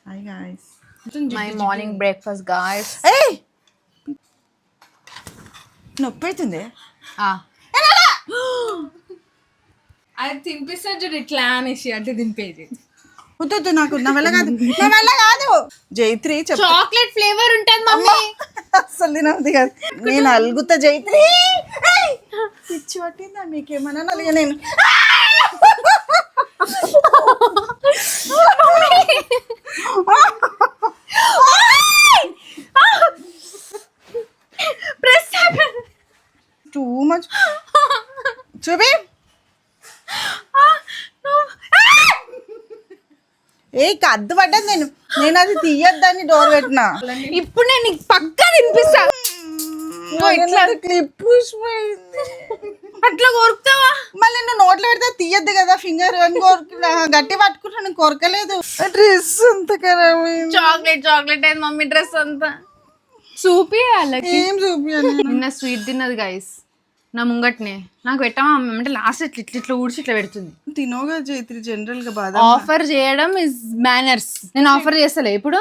Hi guys. My morning breakfast guys. ఏయ్ నొప్పి అవుతుంది. అది తినిపిస్తారు చూడు ఇట్లా అనేసి అంటే దింపేది. వద్దు నాకు నా వల్ల కాదు జైత్రి చాక్లెట్ ఫ్లేవర్ ఉంటుంది మమ్మీ. అసలు తినది కాదు. నేను అలుగుతా జైత్రి. పిచ్చి పట్టిందా మీకేమన్నా నలిగా నేను టూ మచ్ చూపి. ఏ కద్దు పడ్డది. నేను అది తీయద్దని డోర్ పెట్టినా. ఇప్పుడు నేను నీకు పక్కా తినిపిస్తా. ఇట్లా క్లిప్ పూసిపోయింది. అట్లా కొరుకుతావా? మళ్ళీ నువ్వు నోట్లో పెడితే తీయద్దు కదా ఫింగర్ అని గట్టి పట్టుకుంటా. నేను కొరకలేదు. డ్రెస్ అంత ఖరాబ్ అయింది. చాక్లెట్ అయింది మమ్మీ డ్రెస్ అంతా. చూపి వాళ్ళకి ఏం చూపియాలి. నిన్న స్వీట్ తిన్నది గైస్ నా ముంగట్నే. నాకు పెట్టామా అంటే లాస్ట్ ఇట్లా ఊడ్చి ఇట్లా పెడుతుంది. తినోగా జైత్రి జనరల్ గా బాధ. ఆఫర్ చేయడం ఇస్ మేనర్స్. నేను ఆఫర్ చేస్తలే ఇప్పుడు.